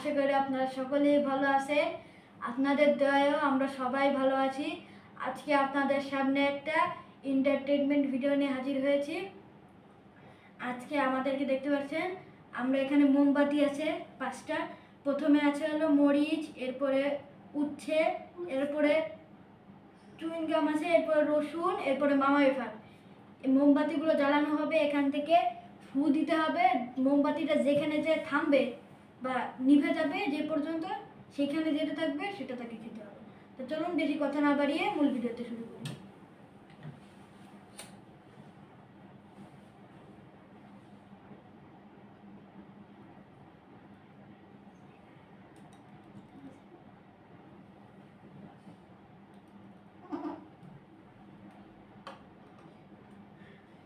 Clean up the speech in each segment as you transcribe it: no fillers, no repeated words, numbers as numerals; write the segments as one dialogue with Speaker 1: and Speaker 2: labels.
Speaker 1: আশা করি আপনারা সকলেই ভালো আছেন। আপনাদের দয়ায়ও আমরা সবাই ভালো আছি। আজকে আপনাদের সামনে একটা এন্টারটেইনমেন্ট ভিডিও নিয়ে হাজির হয়েছি। আজকে আমাদেরকে দেখতে পাচ্ছেন, আমরা এখানে মোমবাতি আছে 5টা। প্রথমে আছে হলো মরিচ, এরপরে উচ্ছে, এরপরে চুইংগাম আছে, এরপরে রসুন, এরপরে মামা ওয়েফার। এই মোমবাতিগুলো জ্বালানো হবে, এখান থেকে ফু দিতে হবে। মোমবাতিটা যেখানে যে থামবে বা নিভে যাবে যে পর্যন্ত, সেখানে যেটা থাকবে সেটা তাকে খেতে হবে। তো চলুন বেশি কথা না বাড়িয়ে মূল ভিডিওতে শুরু করি।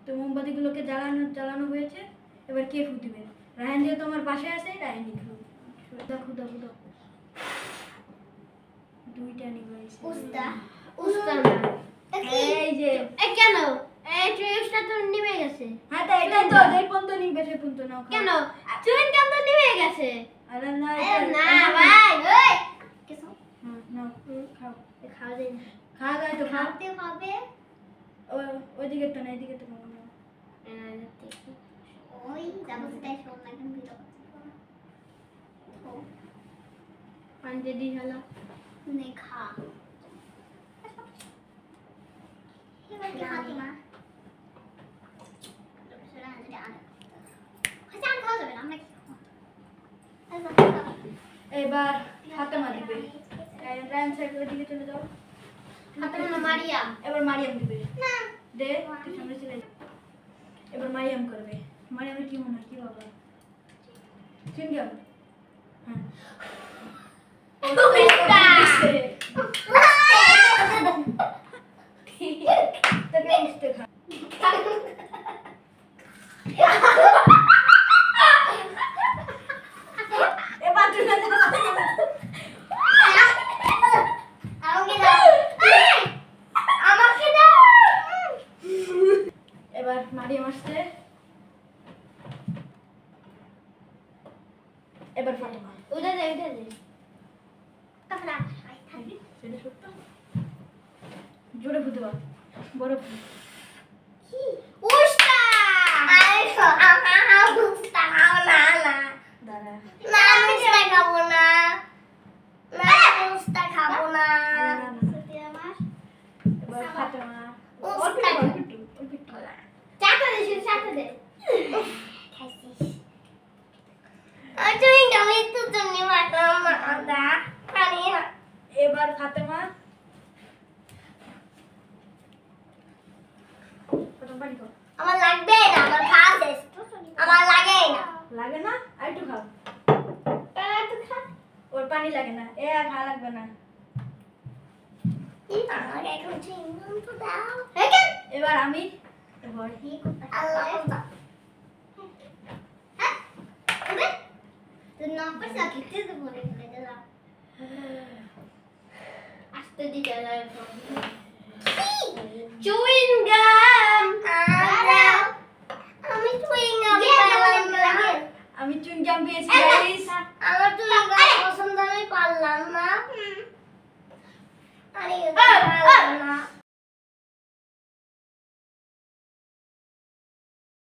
Speaker 1: তো মোমবাতিগুলোকে জ্বালানো হয়েছে। এবার কে ফু দিবে? রায়হান যেহেতু আমার পাশে আছে, রায়হানই খুদা খুদা খুদা দুইটা নিবাইছে।
Speaker 2: উস্তা
Speaker 1: এই যে
Speaker 2: কেন এই চুইংটা তো নিভে গেছে।
Speaker 1: হ্যাঁ, তাই এটাই তো, যেই পর্যন্ত নিবে সেই পর্যন্ত নাও।
Speaker 2: কেন চুইংটা তো নিভে গেছে?
Speaker 1: আরে না,
Speaker 2: না ভাই ওই কিছু
Speaker 1: নাও খাও।
Speaker 2: খাওয়া যায় না।
Speaker 1: খাওয়া যায় তো, খাও।
Speaker 2: খাওয়াতে হবে।
Speaker 1: ওইদিকে তো না, এদিকে তো খাও না।
Speaker 2: ওই যাবো সেটাই শোন না কেন ভিডিও পাঞ্জে দি হলো নে খা এবার কি খাবি না? সেটা আনতে আন খাই খাওয়া যাবে না আমরা কি খাবো?
Speaker 1: এবার ফাতেমা দিবে। রায়হান সাইকেলের দিকে চলে যাও।
Speaker 2: ফাতেমা মারিয়াম।
Speaker 1: এবার মারিয়াম দিবে।
Speaker 2: না
Speaker 1: দে, তুই সামনে চলে যা। এবার মারিয়াম করবে। মারিয়ামের কি মনে হয়, কি বাবা? চুইংগাম। হ্যাঁ। তোকে মিষ্টি খা। এবার তুই না যা। এবার মারিয়াম আসছে। এবার ফাতেমা।
Speaker 2: উঠে দে তাহলে
Speaker 1: সেটা সত্য। জোরে ফুটে বা বড় ফু।
Speaker 2: কি উস্তা আইসো উস্তা খাও না
Speaker 1: দাঁড়া।
Speaker 2: না আমি উস্তা খাবো না উস্তা খাবো না সত্যি আমার
Speaker 1: এবার ফাতেমা।
Speaker 2: উস্তা চাটা দে খাইছিস তুই আমি তো তুমি মাতাম না পানি
Speaker 1: এবার ফাতেমা। ফাতেমা পানি খাও।
Speaker 2: আমার লাগবে না আমার খাওয়া শেষ আমার লাগে না
Speaker 1: লাগে না? আর একটু খাও।
Speaker 2: একটু খা
Speaker 1: ওর পানি লাগে না, এ আর খাওয়া লাগবে না।
Speaker 2: আমাকে এখন চিংগাম তো দাও
Speaker 1: এবার আমি। এবার
Speaker 2: আল্লাহ হ্যাঁ তুই নম্বর সাকিতে তো বলে দিলাম আস্তে দিতে যায় চুইং গাম আমি চুইং গাম
Speaker 1: আমি চুইংগাম পেয়েছি গাইস।
Speaker 2: আমার চুইং গাম পছন্দ আমি পারলাম না আরে